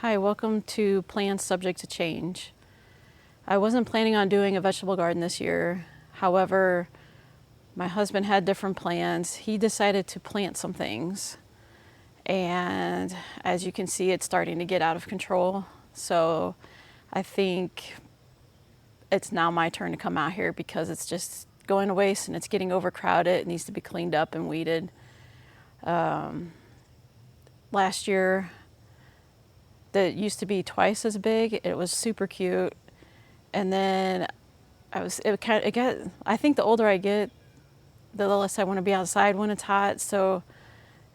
Hi, welcome to Plans Subject to Change. I wasn't planning on doing a vegetable garden this year. However, my husband had different plans. He decided to plant some things. And as you can see, it's starting to get out of control. So I think it's now my turn to come out here because it's just going to waste and it's getting overcrowded. It needs to be cleaned up and weeded. Last year, that used to be twice as big. It was super cute. And then I think the older I get, the less I want to be outside when it's hot. So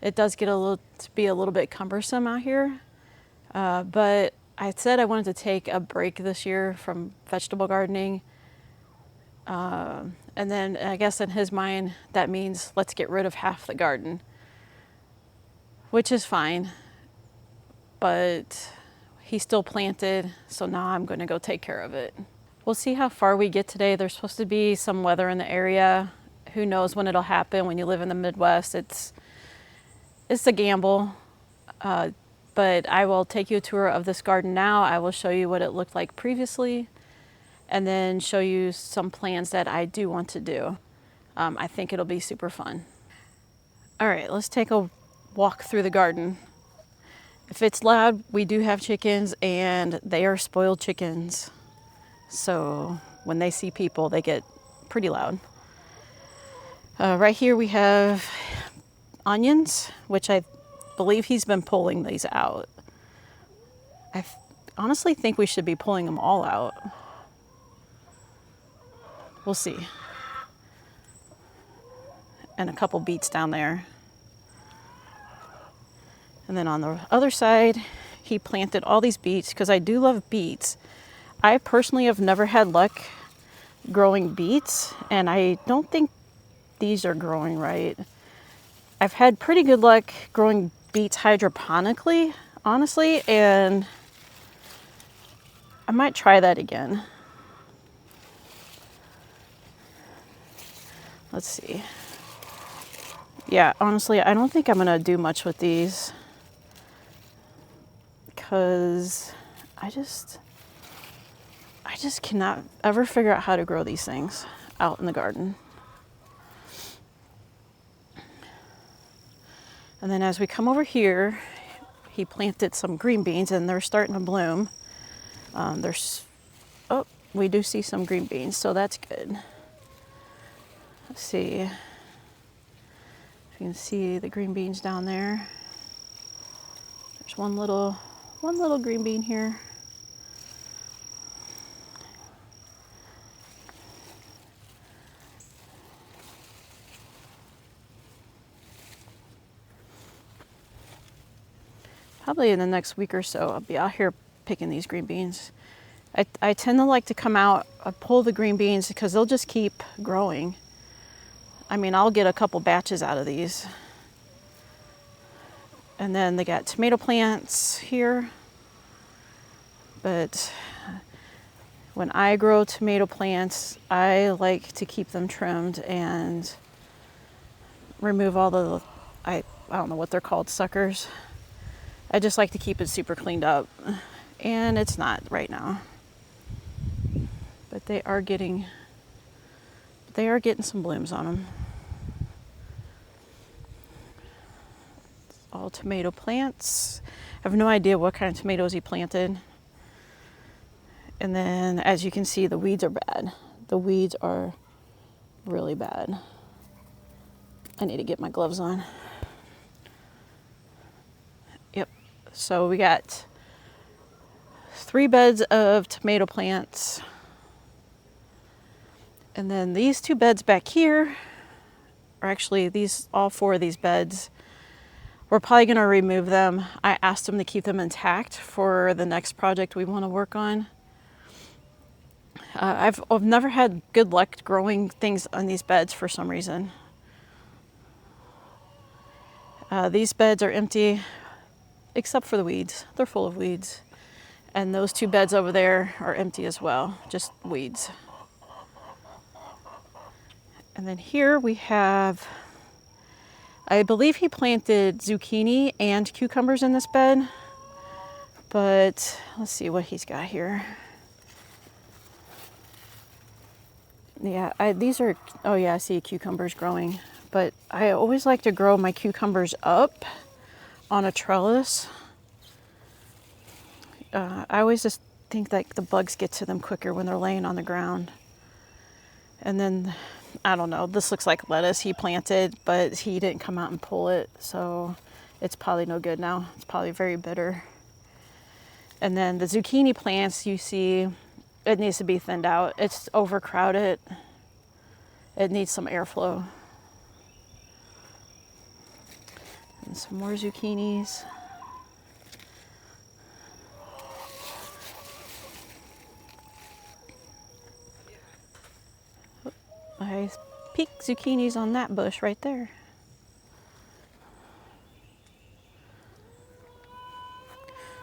it does get to be a little bit cumbersome out here. But I said I wanted to take a break this year from vegetable gardening. And then I guess in his mind, that means let's get rid of half the garden, which is fine. But he still planted, so now I'm going to go take care of it. We'll see how far we get today. There's supposed to be some weather in the area. Who knows when it'll happen. When you live in the Midwest, it's a gamble. But I will take you a tour of this garden now. I will show you what it looked like previously, and then show you some plans that I do want to do. I think it'll be super fun. All right, let's take a walk through the garden. If it's loud, we do have chickens, and they are spoiled chickens. So when they see people, they get pretty loud. Right here we have onions, which I believe he's been pulling these out. I honestly think we should be pulling them all out. We'll see. And a couple beets down there. And then on the other side, he planted all these beets because I do love beets. I personally have never had luck growing beets, and I don't think these are growing right. I've had pretty good luck growing beets hydroponically, honestly, and I might try that again. Let's see. Yeah, honestly, I don't think I'm gonna do much with these, because I just cannot ever figure out how to grow these things out in the garden. And then as we come over here, he planted some green beans and they're starting to bloom. We do see some green beans, so that's good. Let's see if you can see the green beans down there. There's one little green bean here. Probably in the next week or so, I'll be out here picking these green beans. I tend to like to come out, pull the green beans because they'll just keep growing. I mean, I'll get a couple batches out of these. And then they got tomato plants here. But when I grow tomato plants, I like to keep them trimmed and remove all the, I don't know what they're called, suckers. I just like to keep it super cleaned up, and it's not right now. But they are getting some blooms on them. It's all tomato plants. I have no idea what kind of tomatoes he planted. And then, as you can see, the weeds are bad. The weeds are really bad. I need to get my gloves on. Yep. So we got 3 beds of tomato plants. And then these 2 beds back here, or actually all 4 of these beds, we're probably going to remove them. I asked him to keep them intact for the next project we want to work on. I've never had good luck growing things on these beds for some reason. These beds are empty, except for the weeds. They're full of weeds. And those 2 beds over there are empty as well, just weeds. And then here we have, I believe he planted zucchini and cucumbers in this bed. But let's see what he's got here. Yeah, these are, oh yeah, I see cucumbers growing. But I always like to grow my cucumbers up on a trellis. I always just think like the bugs get to them quicker when they're laying on the ground. And then, I don't know, this looks like lettuce he planted, but he didn't come out and pull it. So it's probably no good now. It's probably very bitter. And then the zucchini plants, you see, it needs to be thinned out. It's overcrowded. It needs some airflow. And some more zucchinis. I peaked zucchinis on that bush right there.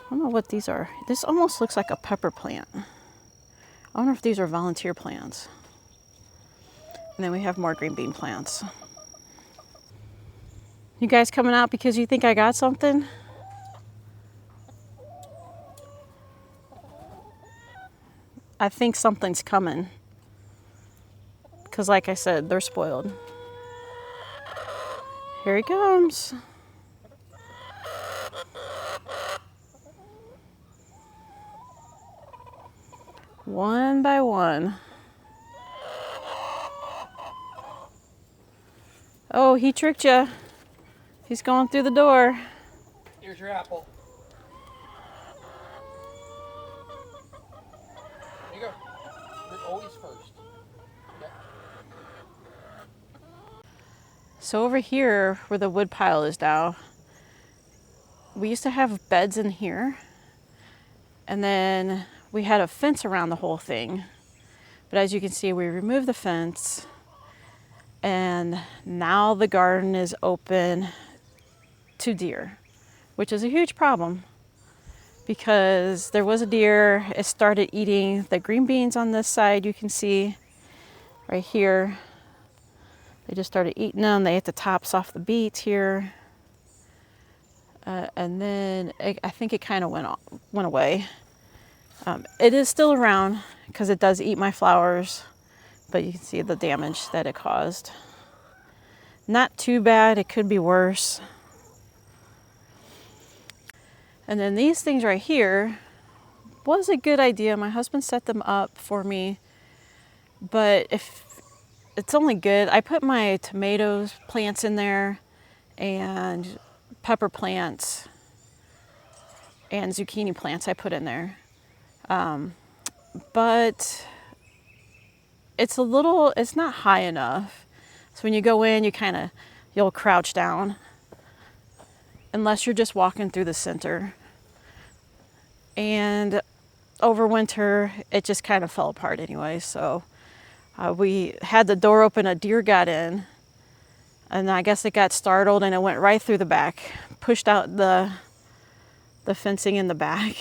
I don't know what these are. This almost looks like a pepper plant. I wonder if these are volunteer plants. And then we have more green bean plants. You guys coming out because you think I got something? I think something's coming. Because like I said, they're spoiled. Here he comes. One by one. Oh, he tricked you. He's going through the door. Here's your apple. There you go. You're always first. Yep. So over here, where the wood pile is now, we used to have beds in here. And then we had a fence around the whole thing. But as you can see, we removed the fence. And now the garden is open to deer, which is a huge problem because there was a deer. It started eating the green beans on this side. You can see right here. They just started eating them. They ate the tops off the beets here. And then I think it kind of went away. It is still around because it does eat my flowers, but you can see the damage that it caused. Not too bad, it could be worse. And then these things right here was a good idea. My husband set them up for me, but if it's only good, I put my tomatoes plants in there and pepper plants and zucchini plants I put in there. But it's not high enough. So when you go in, you'll crouch down unless you're just walking through the center. And over winter, it just kind of fell apart anyway. So we had the door open, a deer got in, and I guess it got startled and it went right through the back, pushed out the fencing in the back.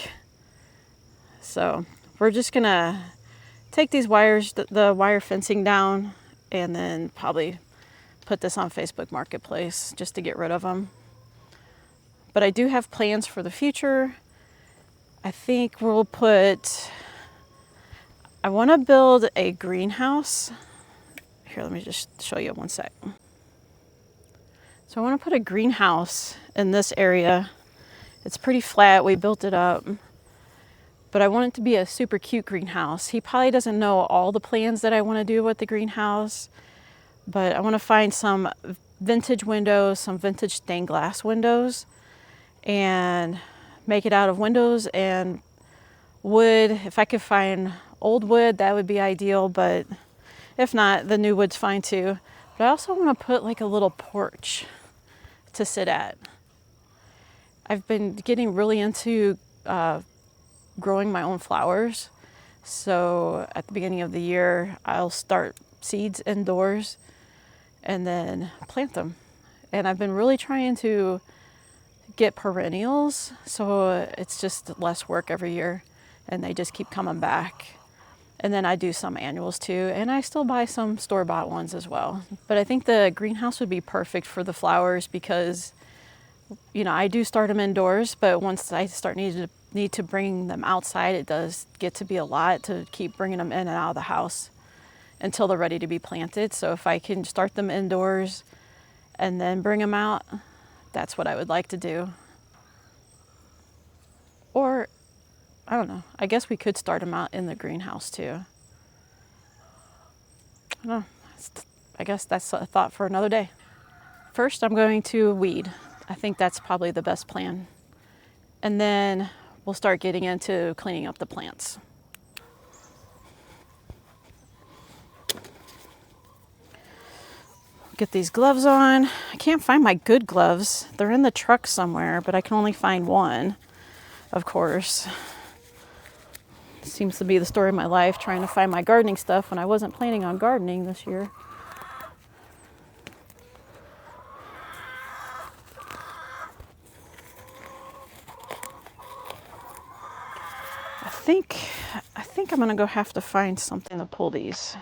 So we're just gonna take these wires, the wire fencing down, and then probably put this on Facebook Marketplace just to get rid of them. But I do have plans for the future. I think I want to build a greenhouse. Here, let me just show you one sec. So I want to put a greenhouse in this area. It's pretty flat, we built it up. But I want it to be a super cute greenhouse. He probably doesn't know all the plans that I want to do with the greenhouse, but I want to find some vintage windows, some vintage stained glass windows, and make it out of windows and wood. If I could find old wood, that would be ideal, but if not, the new wood's fine too. But I also want to put like a little porch to sit at. I've been getting really into growing my own flowers. So at the beginning of the year, I'll start seeds indoors and then plant them. And I've been really trying to get perennials, so it's just less work every year and they just keep coming back. And then I do some annuals too, and I still buy some store-bought ones as well. But I think the greenhouse would be perfect for the flowers because, I do start them indoors, but once I start needing need to bring them outside. It does get to be a lot to keep bringing them in and out of the house until they're ready to be planted. So if I can start them indoors and then bring them out, that's what I would like to do. Or, I don't know, I guess we could start them out in the greenhouse too. I don't know. I guess that's a thought for another day. First, I'm going to weed. I think that's probably the best plan. And then we'll start getting into cleaning up the plants. Get these gloves on. I can't find my good gloves. They're in the truck somewhere, but I can only find one, of course. Seems to be the story of my life, trying to find my gardening stuff when I wasn't planning on gardening this year. I think I'm gonna go have to find something to pull these.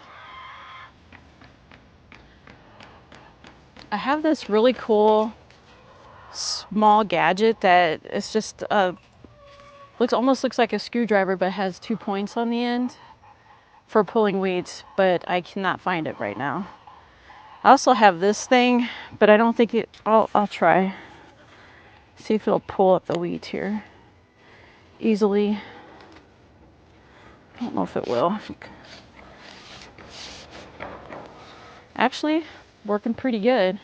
I have this really cool small gadget that is just almost looks like a screwdriver, but has 2 points on the end for pulling weeds, but I cannot find it right now. I also have this thing, but I don't think it. I'll try. See if it'll pull up the weeds here easily. I don't know if it will. Actually, working pretty good.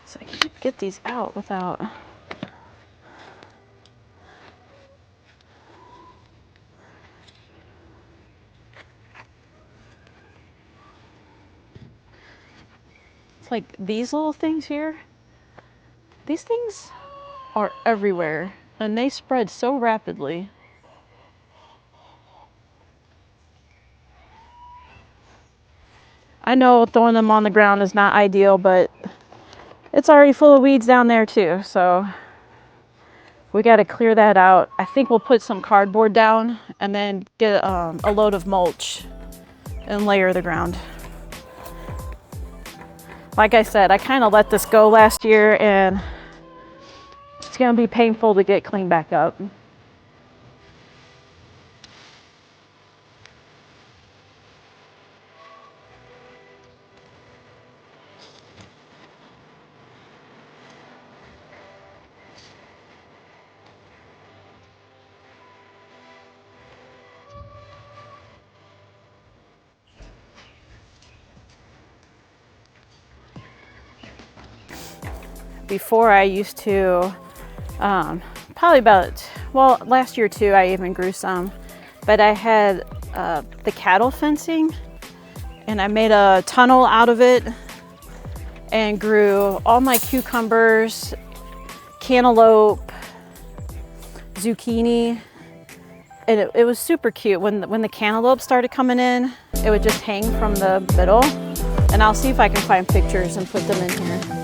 So I can't get these out without. It's like these little things here. These things are everywhere and they spread so rapidly. I know throwing them on the ground is not ideal, but it's already full of weeds down there too, so we got to clear that out. I think we'll put some cardboard down and then get a load of mulch and layer the ground. Like I said, I kind of let this go last year and it's going to be painful to get cleaned back up. Before I used to, probably last year too, I even grew some, but I had the cattle fencing and I made a tunnel out of it and grew all my cucumbers, cantaloupe, zucchini, and it was super cute. When the cantaloupe started coming in, it would just hang from the middle, and I'll see if I can find pictures and put them in here.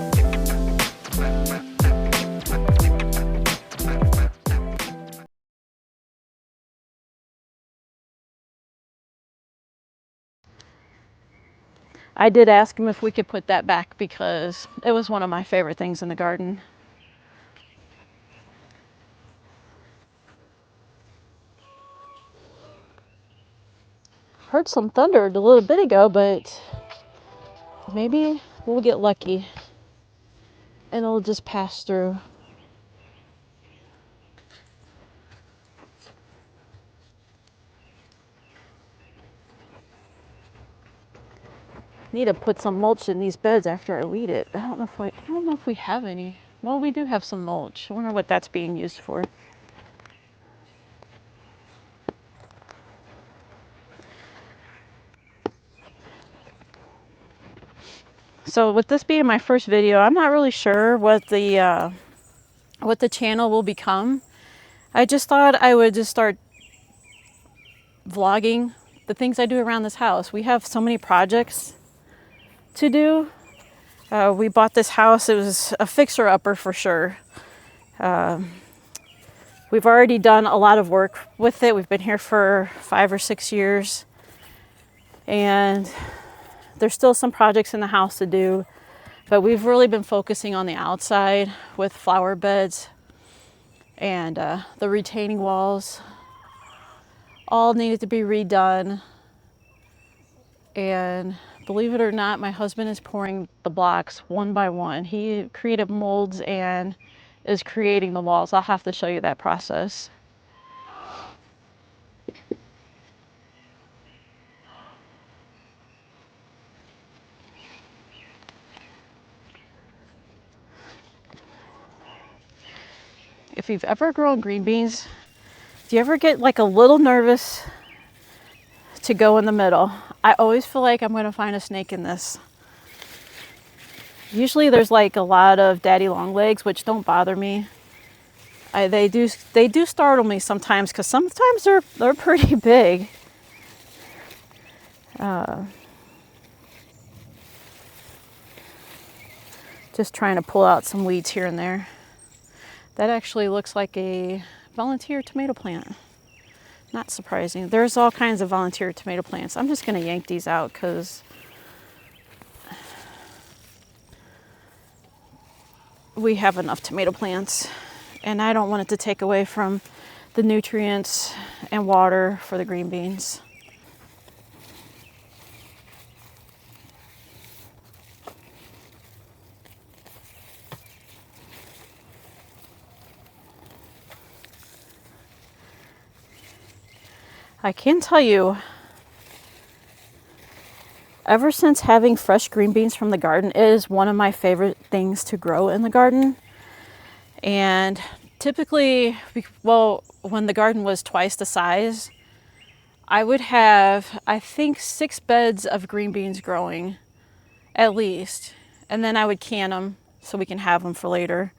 I did ask him if we could put that back because it was one of my favorite things in the garden. Heard some thunder a little bit ago, but maybe we'll get lucky and it'll just pass through. Need to put some mulch in these beds after I weed it. I don't know if we have any. Well, we do have some mulch. I wonder what that's being used for. So with this being my first video, I'm not really sure what the channel will become. I just thought I would just start vlogging the things I do around this house. We have so many projects to do. We bought this house. It was a fixer-upper for sure. We've already done a lot of work with it. We've been here for 5 or 6 years, and there's still some projects in the house to do, but we've really been focusing on the outside with flower beds and the retaining walls. All needed to be redone, and believe it or not, my husband is pouring the blocks one by one. He created molds and is creating the walls. I'll have to show you that process. If you've ever grown green beans, do you ever get like a little nervous to go in the middle? I always feel like I'm going to find a snake in this. Usually there's like a lot of daddy long legs, which don't bother me. They do startle me sometimes, because sometimes they're pretty big. Just trying to pull out some weeds here and there. That actually looks like a volunteer tomato plant. Not surprising. There's all kinds of volunteer tomato plants. I'm just going to yank these out because we have enough tomato plants, and I don't want it to take away from the nutrients and water for the green beans. I can tell you, ever since having fresh green beans from the garden, it is one of my favorite things to grow in the garden. And typically, well, when the garden was twice the size, I would have, I think, 6 beds of green beans growing, at least. And then I would can them so we can have them for later.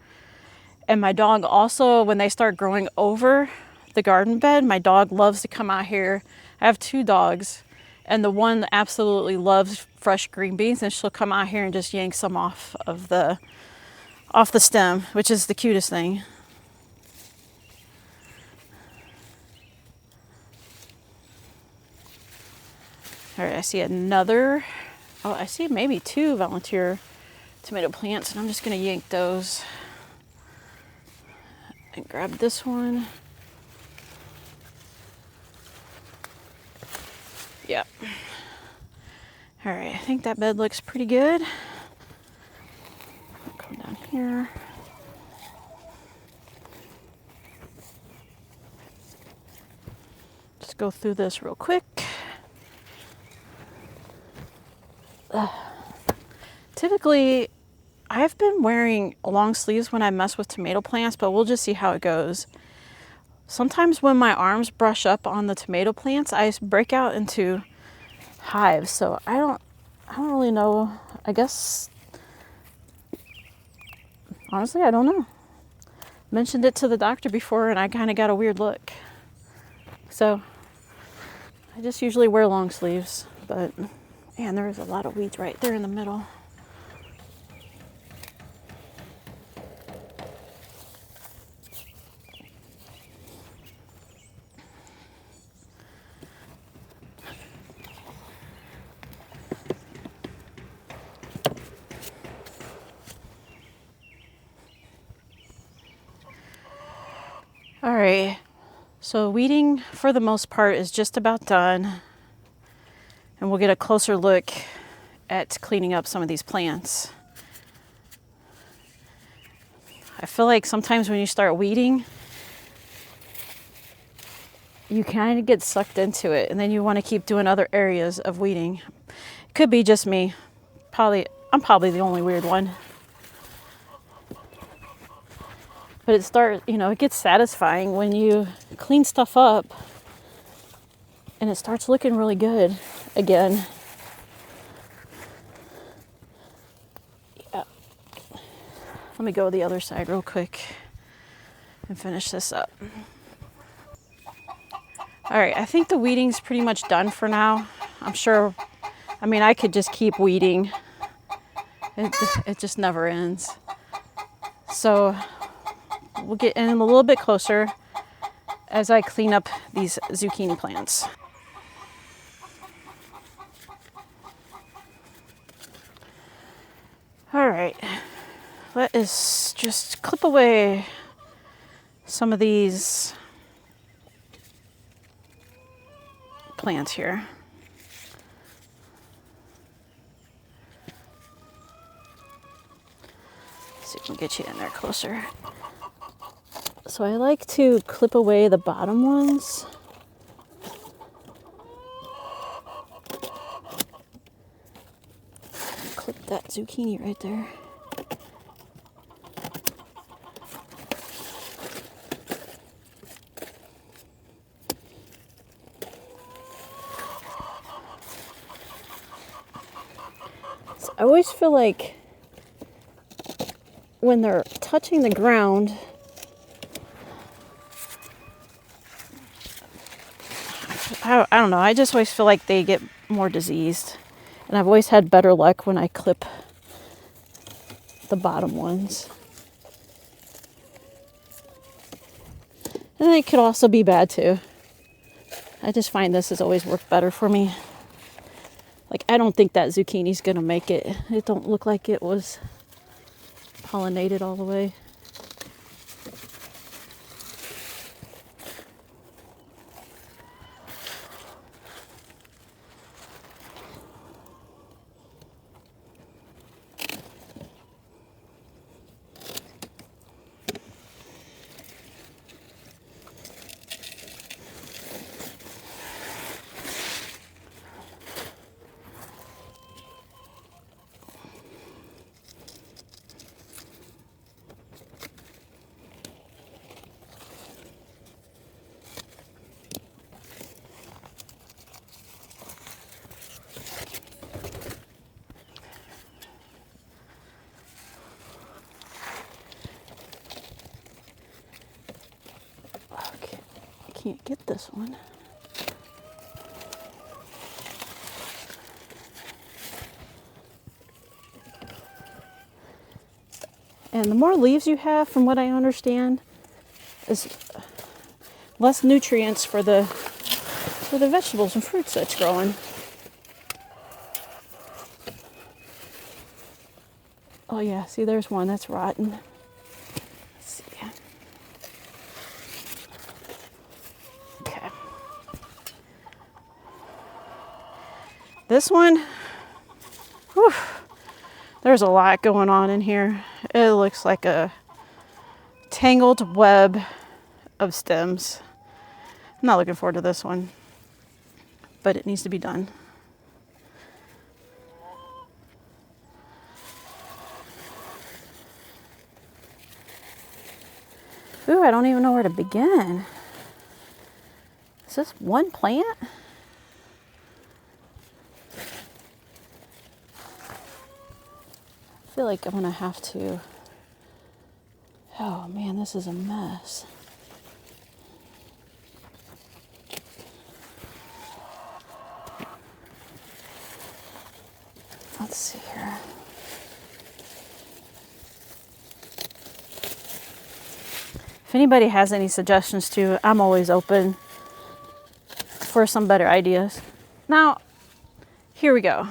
And my dog also, when they start growing over the garden bed, my dog loves to come out here. I have 2 dogs, and the one absolutely loves fresh green beans, and she'll come out here and just yank some off the stem, which is the cutest thing. All right, I see another, I see maybe 2 volunteer tomato plants, and I'm just gonna yank those and grab this one. Yep. All right, I think that bed looks pretty good. I'll come down here. Just go through this real quick. Typically, I've been wearing long sleeves when I mess with tomato plants, but we'll just see how it goes. Sometimes when my arms brush up on the tomato plants, I break out into hives. So I don't really know. I guess, honestly, I don't know. Mentioned it to the doctor before, and I kind of got a weird look. So I just usually wear long sleeves, but man, there is a lot of weeds right there in the middle. All right, so weeding for the most part is just about done, and we'll get a closer look at cleaning up some of these plants. I feel like sometimes when you start weeding, you kind of get sucked into it, and then you want to keep doing other areas of weeding. It could be just me. I'm probably the only weird one. But it gets satisfying when you clean stuff up and it starts looking really good again. Yeah. Let me go to the other side real quick and finish this up. All right, I think the weeding's pretty much done for now. I could just keep weeding. It just never ends. So we'll get in a little bit closer. as I clean up these zucchini plants. All right, let us just clip away some of these plants here. Let's see if we can get you in there closer. So I like to clip away the bottom ones. Clip that zucchini right there. So I always feel like when they're touching the ground, I don't know, I just always feel like they get more diseased. And I've always had better luck when I clip the bottom ones. And it could also be bad too. I just find this has always worked better for me. Like, I don't think that zucchini's gonna make it. It don't look like it was pollinated all the way. Okay, I can't get this one. And the more leaves you have, from what I understand, is less nutrients for the vegetables and fruits that's growing. Oh yeah, see, there's one that's rotten. Let's see. Okay. This one, whew, there's a lot going on in here. It looks like a tangled web of stems. I'm not looking forward to this one, but it needs to be done. Ooh, I don't even know where to begin. Is this one plant? I feel like I'm gonna have to. Oh man, this is a mess. Let's see here. If anybody has any suggestions too, I'm always open for some better ideas. Now, here we go.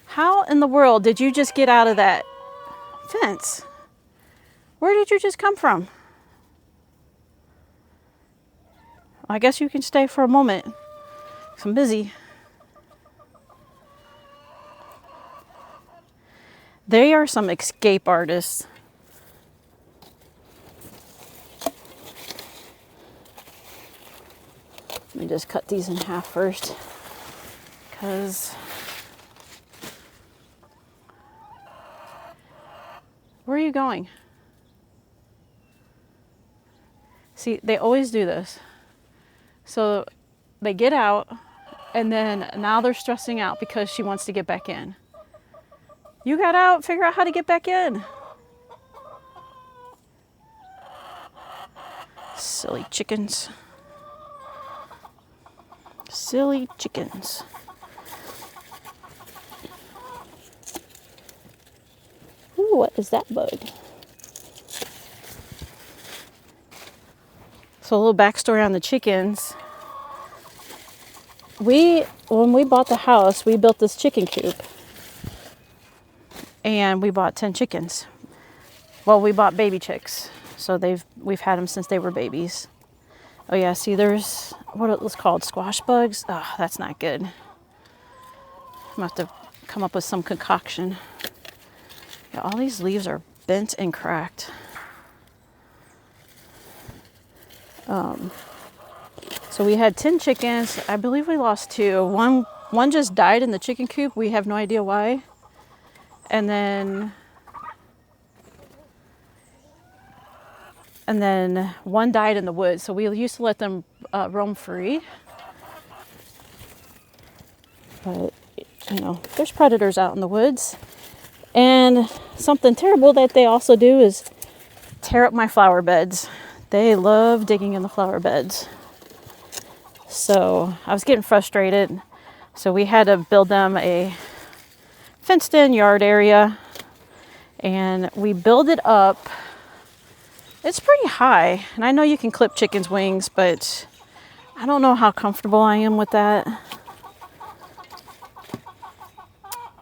How in the world did you just get out of that fence? Where did you just come from? I guess you can stay for a moment. 'Cause I'm busy. They are some escape artists. Let me just cut these in half first, because where are you going? See, they always do this. So they get out, and then now they're stressing out because she wants to get back in. You got out, figure out how to get back in. Silly chickens. Silly chickens. Ooh, what is that bug? So a little backstory on the chickens. When we bought the house, we built this chicken coop. And we bought 10 chickens. Well, we bought baby chicks. So we've had them since they were babies. Oh yeah, see there's what it was called, squash bugs. Oh, that's not good. I'm gonna have to come up with some concoction. Yeah, all these leaves are bent and cracked. So we had 10 chickens. I believe we lost 2. One just died in the chicken coop. We have no idea why. And then one died in the woods. So we used to let them roam free. But, you know, there's predators out in the woods. And something terrible that they also do is tear up my flower beds. They love digging in the flower beds. So I was getting frustrated. So we had to build them a fenced in yard area. And we build it up. It's pretty high. And I know you can clip chickens' wings, but I don't know how comfortable I am with that.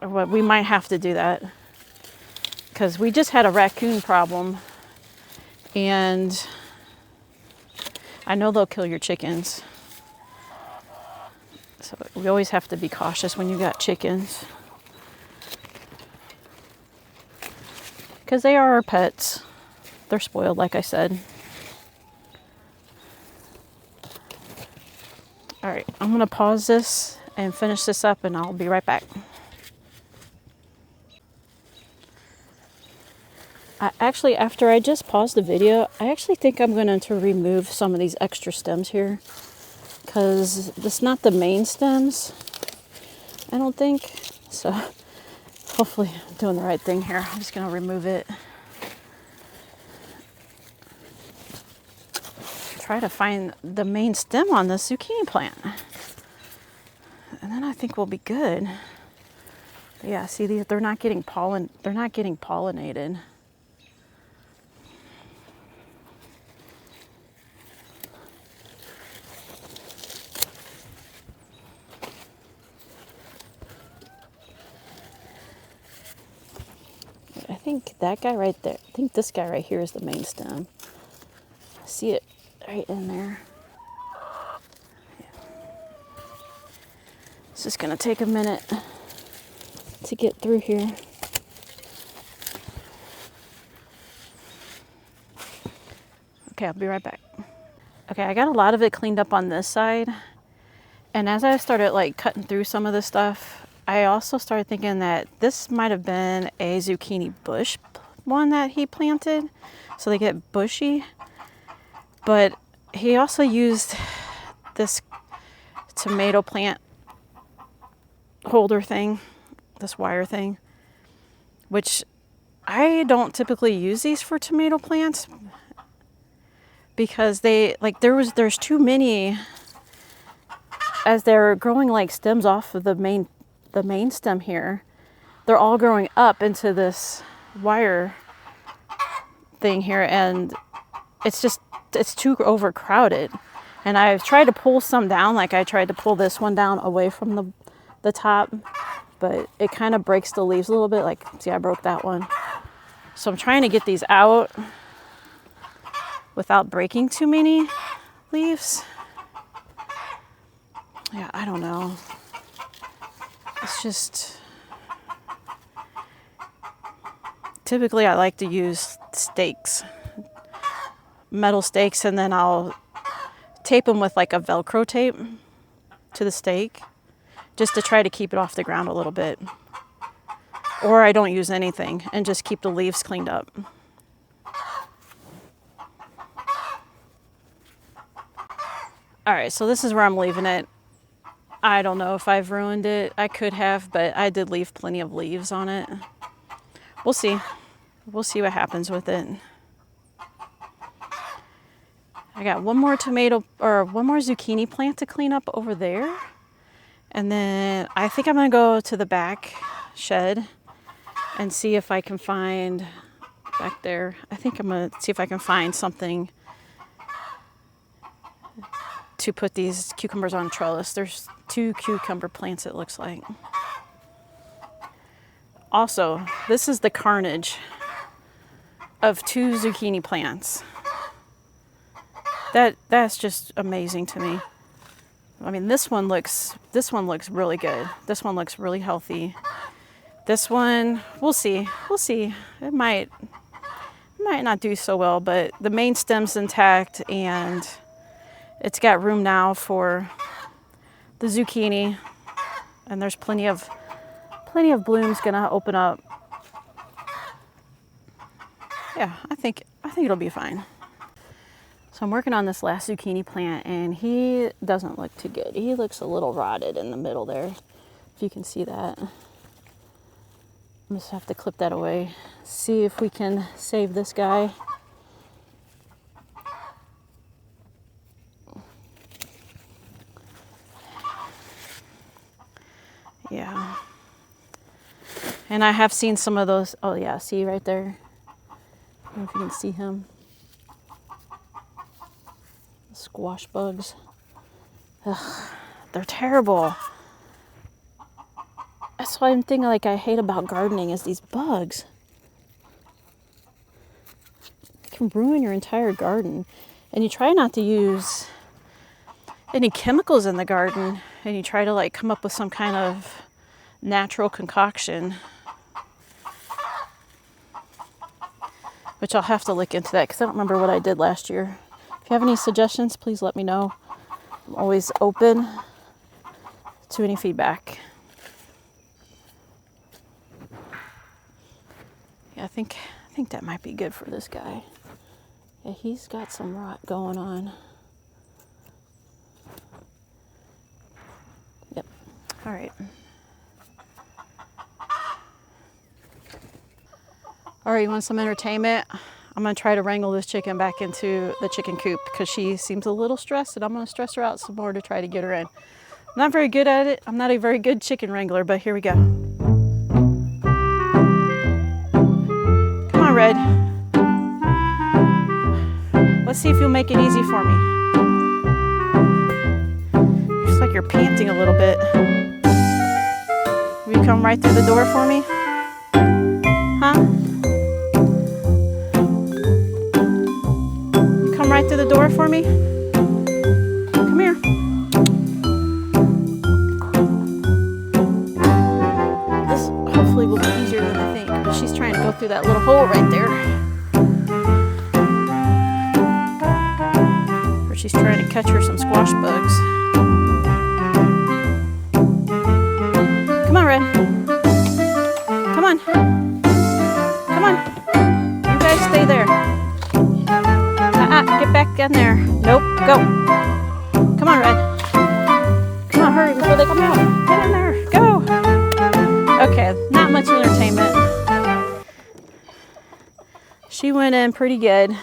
But we might have to do that. Because we just had a raccoon problem. And I know they'll kill your chickens. So we always have to be cautious when you got chickens. Because they are our pets. They're spoiled, like I said. All right, I'm going to pause this and finish this up, and I'll be right back. Actually, after I just paused the video, I actually think I'm going to remove some of these extra stems here. Because it's not the main stems, I don't think. So hopefully I'm doing the right thing here. I'm just going to remove it. Try to find the main stem on this zucchini plant. And then I think we'll be good. But yeah, see, they're not getting pollinated. I think that guy right there, I think this guy right here is the main stem. See it right in there. Yeah. It's just gonna take a minute to get through here. Okay, I'll be right back. Okay, I got a lot of it cleaned up on this side. And as I started like cutting through some of this stuff, I also started thinking that this might have been a zucchini bush one that he planted. So they get bushy. But he also used this tomato plant holder thing, this wire thing, which I don't typically use these for tomato plants because there's too many. As they're growing like stems off of the main stem here, they're all growing up into this wire thing here, and it's too overcrowded. And I've tried to pull some down, like I tried to pull this one down away from the top, but it kind of breaks the leaves a little bit. Like, see, I broke that one. So I'm trying to get these out without breaking too many leaves. Yeah, I don't know. It's just, typically I like to use stakes, metal stakes, and then I'll tape them with like a Velcro tape to the stake just to try to keep it off the ground a little bit. Or I don't use anything and just keep the leaves cleaned up. All right, so this is where I'm leaving it. I don't know if I've ruined it. I could have, but I did leave plenty of leaves on it. We'll see. We'll see what happens with it. I got one more zucchini plant to clean up over there. And then I think I'm gonna go to the back shed and see if I can find back there. I think I'm gonna see if I can find something to put these cucumbers on trellis. There's 2 cucumber plants, it looks like. Also, this is the carnage of 2 zucchini plants. That's just amazing to me. I mean, this one looks really good. This one looks really healthy. This one, we'll see. We'll see. It might not do so well, but the main stem's intact and it's got room now for the zucchini, and there's plenty of blooms gonna open up. Yeah, I think it'll be fine. So I'm working on this last zucchini plant and he doesn't look too good. He looks a little rotted in the middle there, if you can see that. I'm just have to clip that away. See if we can save this guy. Yeah. And I have seen some of those. Oh yeah, see right there? I don't know if you can see him. Squash bugs. Ugh, they're terrible. That's one thing like I hate about gardening is these bugs. It can ruin your entire garden. And you try not to use any chemicals in the garden, and you try to like come up with some kind of natural concoction, which I'll have to look into that because I don't remember what I did last year. If you have any suggestions, please let me know. I'm always open to any feedback. Yeah, I think that might be good for this guy. Yeah, he's got some rot going on. Yep. All right. All right, you want some entertainment? I'm gonna try to wrangle this chicken back into the chicken coop because she seems a little stressed, and I'm gonna stress her out some more to try to get her in. I'm not very good at it. I'm not a very good chicken wrangler, but here we go. Come on, Red. Let's see if you'll make it easy for me. Looks like you're panting a little bit. Will you come right through the door for me? Huh? Right through the door for me? Come here. This hopefully will be easier than I think, but she's trying to go through that little hole right there. Or she's trying to catch her some squash bugs. Come on, Red. Come on. Come on. You guys stay there. Get back in there. Nope, go. Come on, Red. Come on, hurry before they come out. Get in there, go. Okay, not much entertainment. She went in pretty good.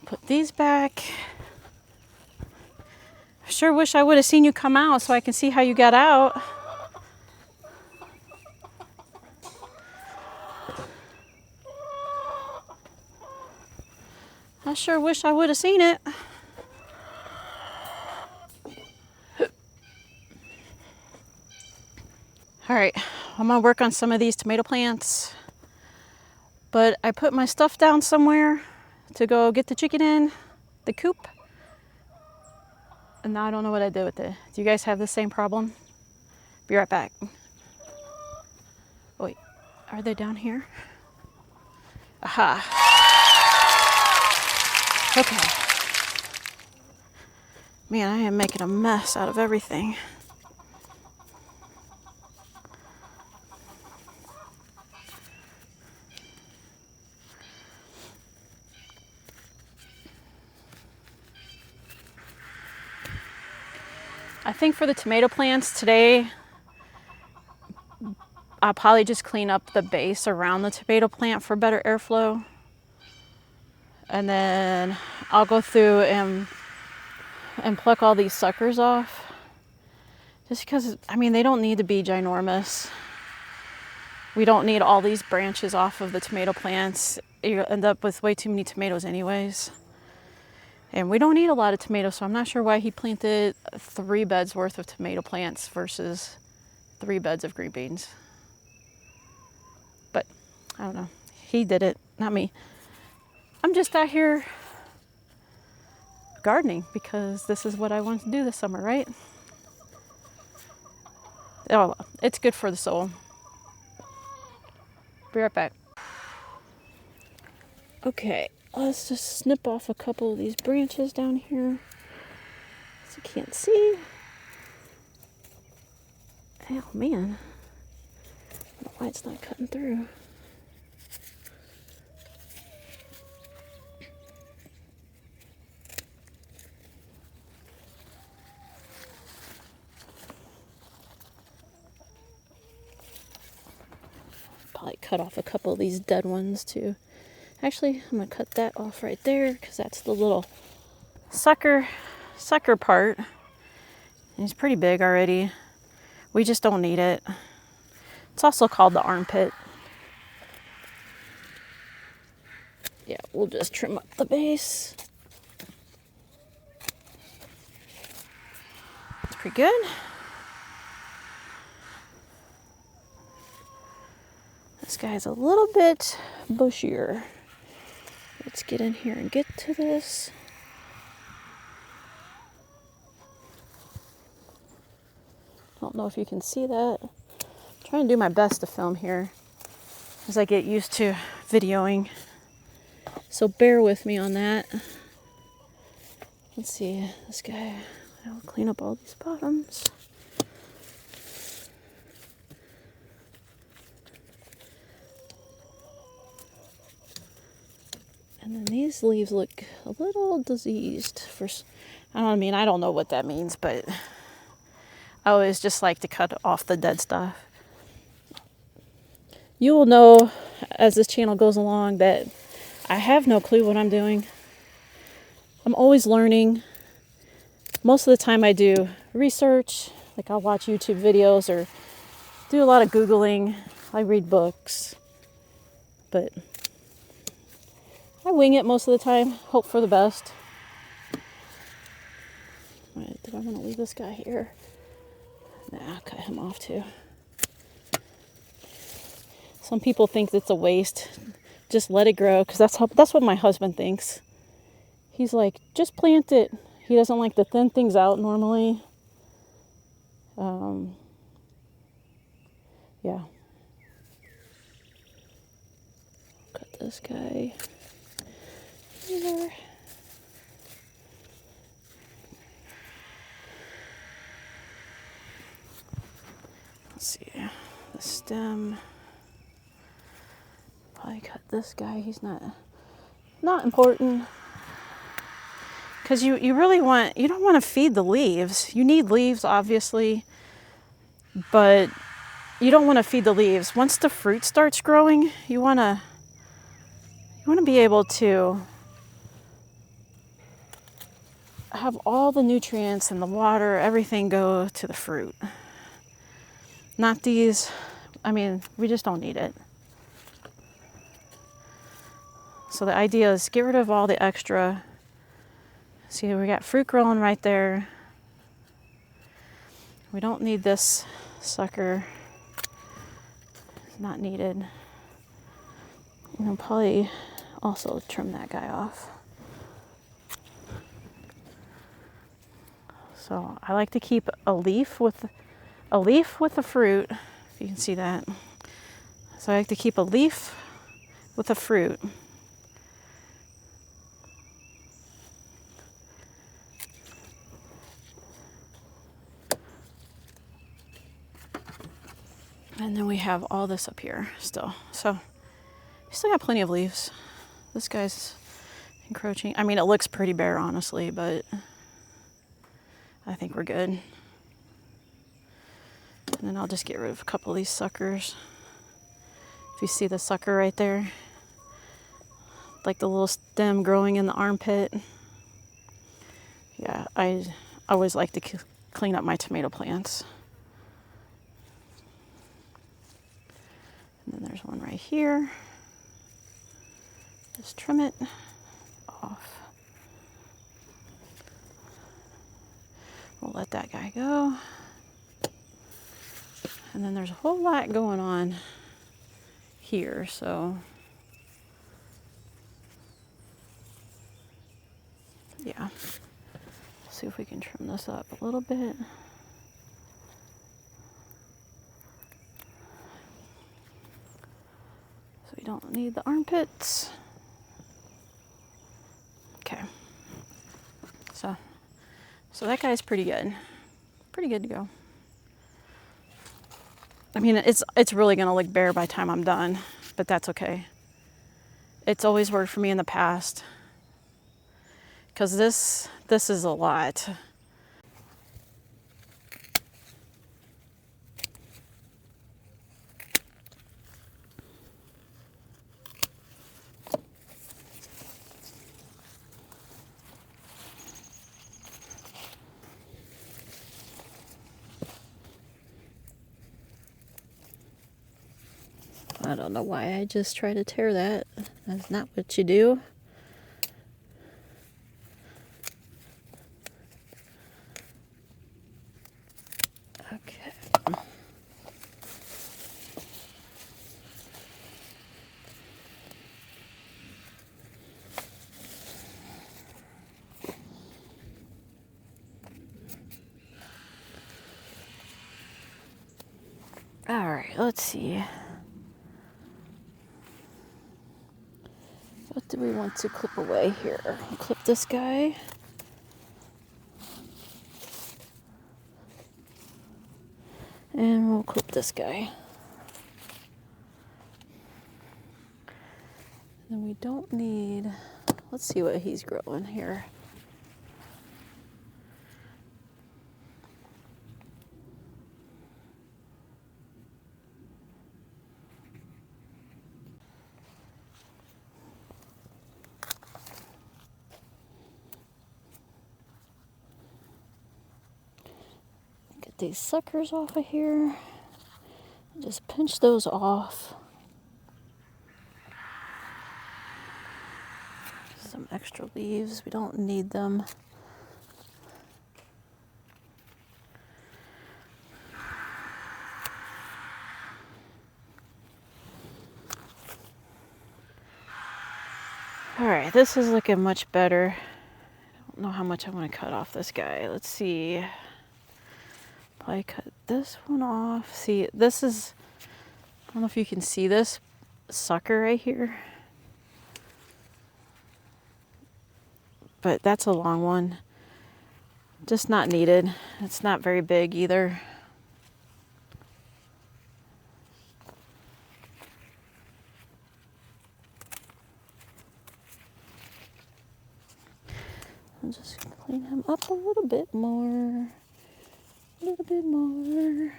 Put these back. I sure wish I would have seen you come out so I can see how you got out. I sure wish I would have seen it. All right, I'm gonna work on some of these tomato plants, but I put my stuff down somewhere to go get the chicken in the coop, and now I don't know what I did with it. Do you guys have the same problem? Be right back. Wait, are they down here? Aha. Okay. Man, I am making a mess out of everything. I think for the tomato plants today, I'll probably just clean up the base around the tomato plant for better airflow. And then I'll go through and pluck all these suckers off. Just because, I mean, they don't need to be ginormous. We don't need all these branches off of the tomato plants. You end up with way too many tomatoes anyways. And we don't need a lot of tomatoes, so I'm not sure why he planted 3 beds worth of tomato plants versus 3 beds of green beans. But I don't know. He did it, not me. I'm just out here gardening because this is what I want to do this summer, right? Oh, well, it's good for the soul. Be right back. Okay, let's just snip off a couple of these branches down here so you can't see. Oh man, I don't know why it's not cutting through. Probably cut off a couple of these dead ones too. Actually, I'm gonna cut that off right there because that's the little sucker part. And he's pretty big already. We just don't need it. It's also called the armpit. Yeah, we'll just trim up the base. That's pretty good. This guy's a little bit bushier. Let's get in here and get to this. Don't know if you can see that. I'm trying to do my best to film here as I get used to videoing. So bear with me on that. Let's see, this guy, I'll clean up all these bottoms. And then these leaves look a little diseased. I don't know what that means, but I always just like to cut off the dead stuff. You will know as this channel goes along that I have no clue what I'm doing. I'm always learning. Most of the time I do research, like I'll watch YouTube videos or do a lot of Googling. I read books, but I wing it most of the time, hope for the best. Right, did I want to leave this guy here? Nah, I'll cut him off too. Some people think it's a waste. Just let it grow, because that's what my husband thinks. He's like, just plant it. He doesn't like to thin things out normally. Yeah. Cut this guy here. Let's see, the stem. Probably cut this guy. He's not important. Because you don't want to feed the leaves. You need leaves, obviously, but you don't want to feed the leaves. Once the fruit starts growing, you want to be able to have all the nutrients and the water, everything go to the fruit. Not these, we just don't need it. So the idea is get rid of all the extra. See, we got fruit growing right there. We don't need this sucker. It's not needed. And I'll probably also trim that guy off. So I like to keep a leaf with the fruit, if you can see that. So I like to keep a leaf with a fruit. And then we have all this up here still. So we still got plenty of leaves. This guy's encroaching. It looks pretty bare, honestly, but I think we're good. And then I'll just get rid of a couple of these suckers. If you see the sucker right there, like the little stem growing in the armpit. Yeah, I always like to clean up my tomato plants. And here. Just trim it off. We'll let that guy go. And then there's a whole lot going on here, so yeah. See if we can trim this up a little bit. So we don't need the armpits. Okay. So that guy's pretty good. Pretty good to go. I mean, it's really gonna look bare by the time I'm done, but that's okay. It's always worked for me in the past. Because this is a lot. I don't know why I just try to tear that. That's not what you do. Okay. All right, let's see. What do we want to clip away here? We'll clip this guy. And we'll clip this guy. And we don't need, let's see what he's growing here. Get these suckers off of here. Just pinch those off. Some extra leaves, we don't need them. All right, this is looking much better. I don't know how much I want to cut off this guy. Let's see. Probably cut this one off. See, this is, I don't know if you can see this sucker right here. But that's a long one. Just not needed. It's not very big either. I'll just clean him up a little bit more. A little bit more.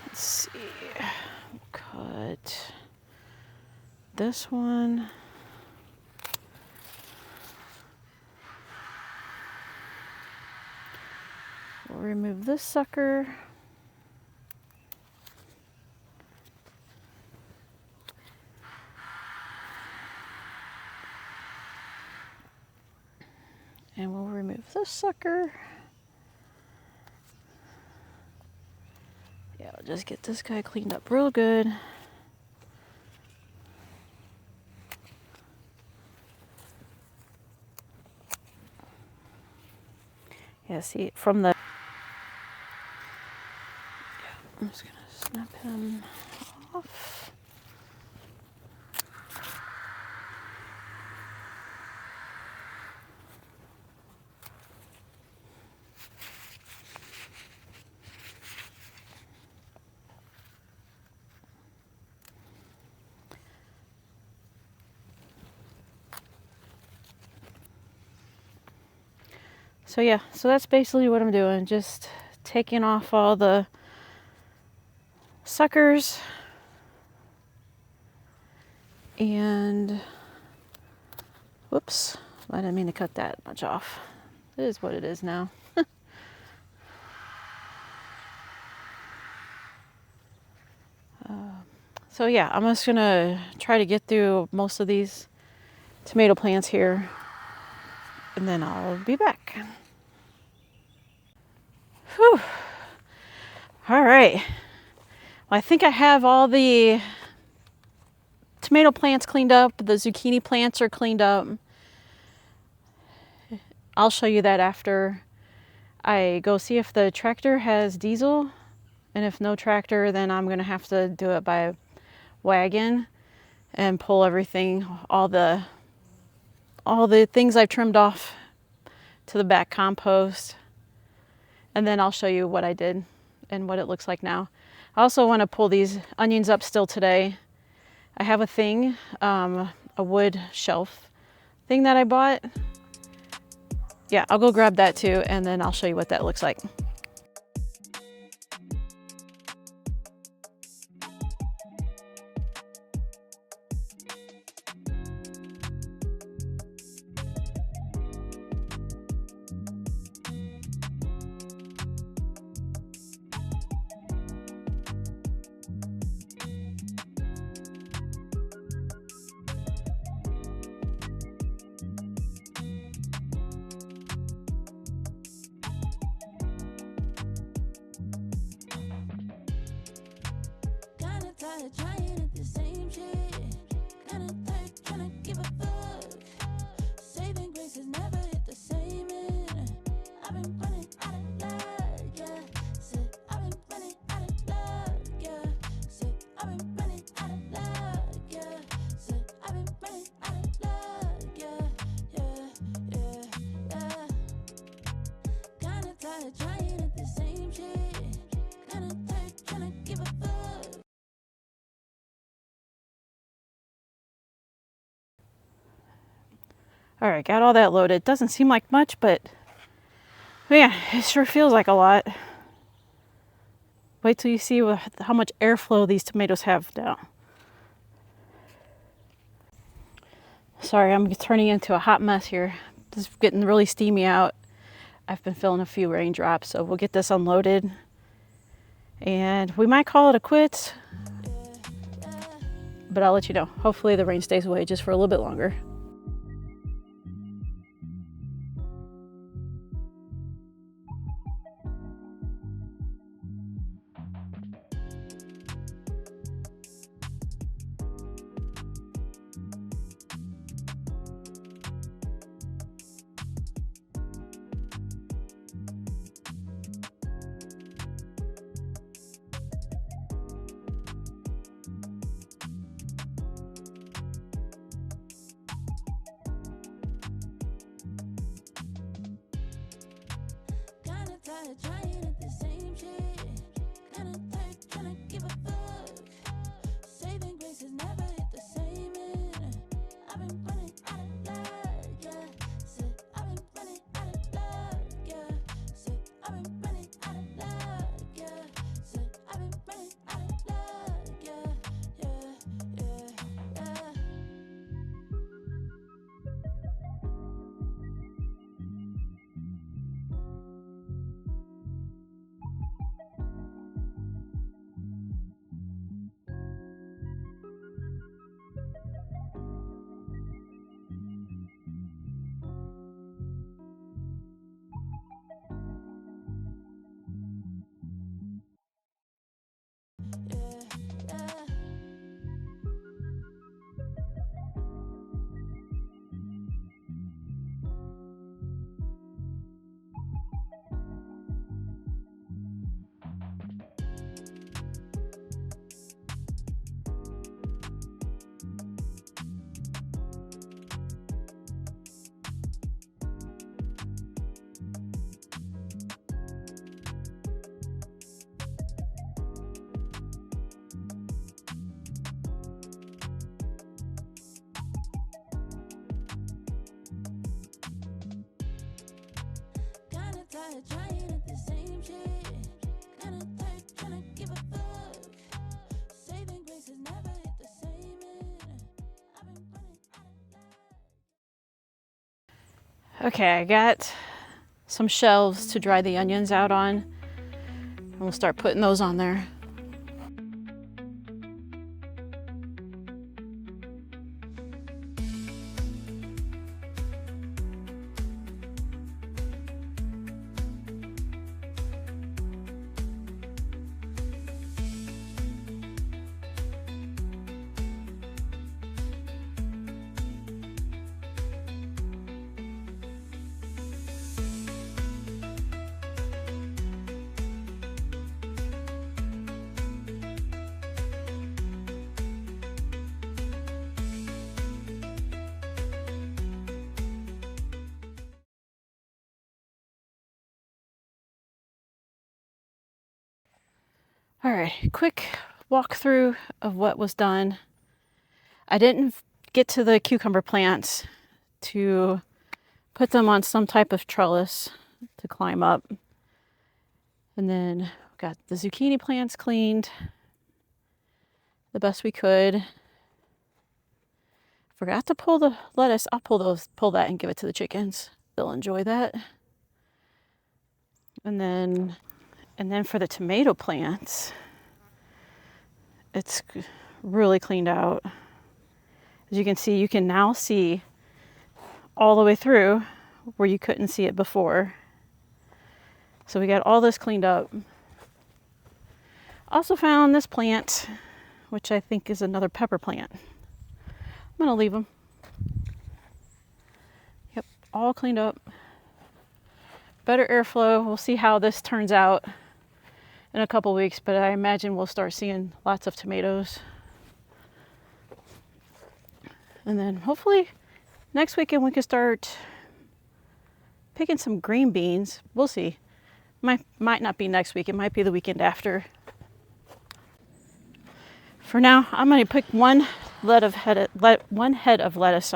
Let's see. Cut this one. We'll remove this sucker. And we'll remove this sucker. Yeah, I'll just get this guy cleaned up real good. Yeah, see, from the... Yeah, I'm just gonna snap him off. So yeah, so that's basically what I'm doing. Just taking off all the suckers and whoops, I didn't mean to cut that much off. It is what it is now. So yeah, I'm just gonna try to get through most of these tomato plants here, and then I'll be back. Whew. All right. Well, I think I have all the tomato plants cleaned up. The zucchini plants are cleaned up. I'll show you that after I go see if the tractor has diesel. And if no tractor, then I'm gonna have to do it by wagon and pull everything, all the things I've trimmed off to the back compost. And then I'll show you what I did and what it looks like now. I also want to pull these onions up still today. I have a thing, a wood shelf thing that I bought. Yeah, I'll go grab that too, and then I'll show you what that looks like. Trying at the same shit. Kinda tired, tryna give a fuck. Saving grace has never hit the same end. I've been running out of luck, yeah. Said I've been running out of luck, yeah. Said I've been running out of luck, yeah. Said I've been running out of luck, yeah, yeah. Kinda tired, trying at the same shit. Kinda tired, tryna give a fuck. All right, got all that loaded. Doesn't seem like much, but man, it sure feels like a lot. Wait till you see how much airflow these tomatoes have now. Sorry, I'm turning into a hot mess here. It's getting really steamy out. I've been feeling a few raindrops, so we'll get this unloaded. And we might call it a quits, but I'll let you know. Hopefully the rain stays away just for a little bit longer. Tired, trying at the same shit. Kinda tired, tryna give a fuck. Saving grace has never hit the same end. I've been running out of luck, yeah. Said I've been running out of luck, yeah. Said I've been running out of luck, yeah. Said I've been running out of luck, yeah, yeah. Tired, trying at the same shit. Kinda tired, tryna give a fuck. Saving grace has never hit the same end. I've been running out of luck. Okay, I got some shelves to dry the onions out on. And we'll start putting those on there. All right, quick walkthrough of what was done. I didn't get to the cucumber plants to put them on some type of trellis to climb up. And then got the zucchini plants cleaned the best we could. Forgot to pull the lettuce. I'll pull that and give it to the chickens. They'll enjoy that. And then for the tomato plants, it's really cleaned out. As you can see, you can now see all the way through where you couldn't see it before. So we got all this cleaned up. Also found this plant, which I think is another pepper plant. I'm gonna leave them. Yep, all cleaned up. Better airflow. We'll see how this turns out in a couple weeks, but I imagine we'll start seeing lots of tomatoes. And then hopefully next weekend we can start picking some green beans. We'll see. Might not be next week. It might be the weekend after. For now, I'm going to pick one head of lettuce,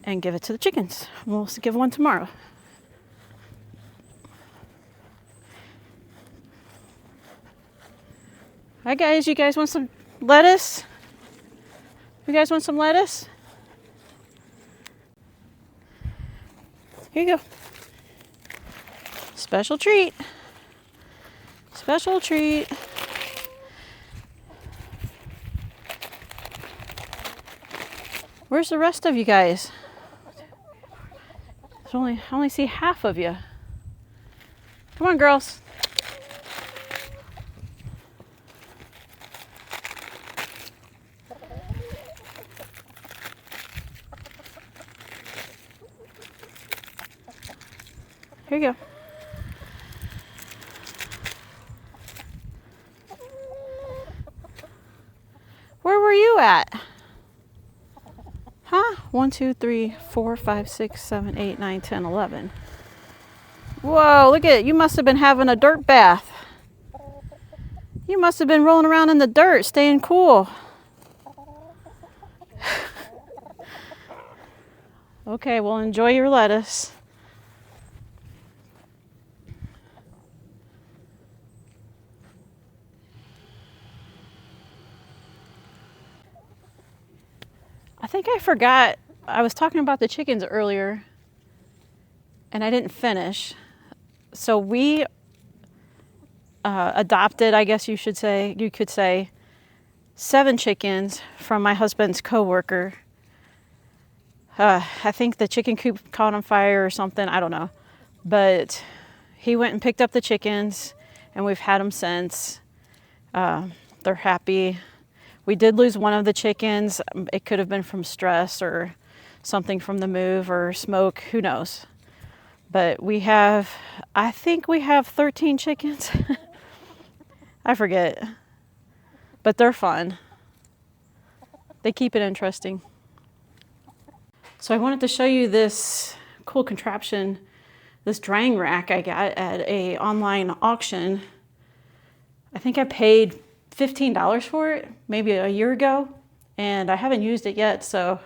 and give it to the chickens. We'll give one tomorrow. Hi guys, you guys want some lettuce? You guys want some lettuce? Here you go. Special treat. Special treat. Where's the rest of you guys? I only see half of you. Come on, girls. Here you go. Where were you at? Huh? 1, 2, 3, 4, 5, 6, 7, 8, 9, 10, 11. Whoa, look at it. You must have been having a dirt bath. You must have been rolling around in the dirt, staying cool. Okay, well, enjoy your lettuce. I think I forgot, I was talking about the chickens earlier and I didn't finish. So we adopted, I guess you could say, 7 chickens from my husband's coworker. I think the chicken coop caught on fire or something, I don't know. But he went and picked up the chickens and we've had them since. They're happy. We did lose one of the chickens. It could have been from stress or something from the move or smoke, who knows. But I think we have 13 chickens. I forget. But they're fun. They keep it interesting. So I wanted to show you this cool contraption, this drying rack I got at a online auction. I think I paid $15 for it, maybe a year ago, and I haven't used it yet, so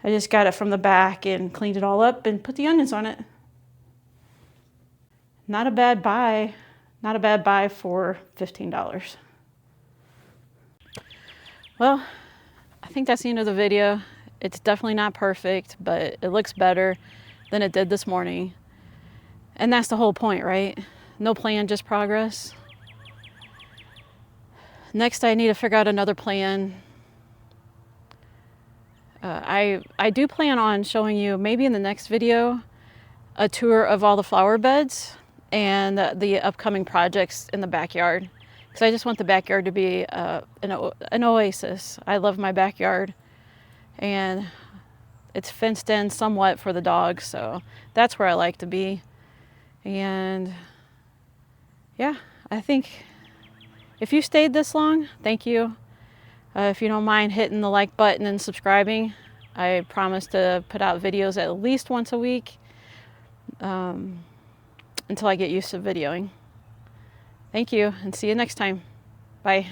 I just got it from the back and cleaned it all up and put the onions on it. Not a bad buy. Not a bad buy for $15. Well, I think that's the end of the video. It's definitely not perfect, but it looks better than it did this morning. And that's the whole point, right? No plan, just progress. Next, I need to figure out another plan. I do plan on showing you, maybe in the next video, a tour of all the flower beds and the upcoming projects in the backyard. Because I just want the backyard to be an oasis. I love my backyard. And it's fenced in somewhat for the dogs, so that's where I like to be. And yeah, I think if you stayed this long, thank you. If you don't mind hitting the like button and subscribing, I promise to put out videos at least once a week until I get used to videoing. Thank you, and see you next time. Bye.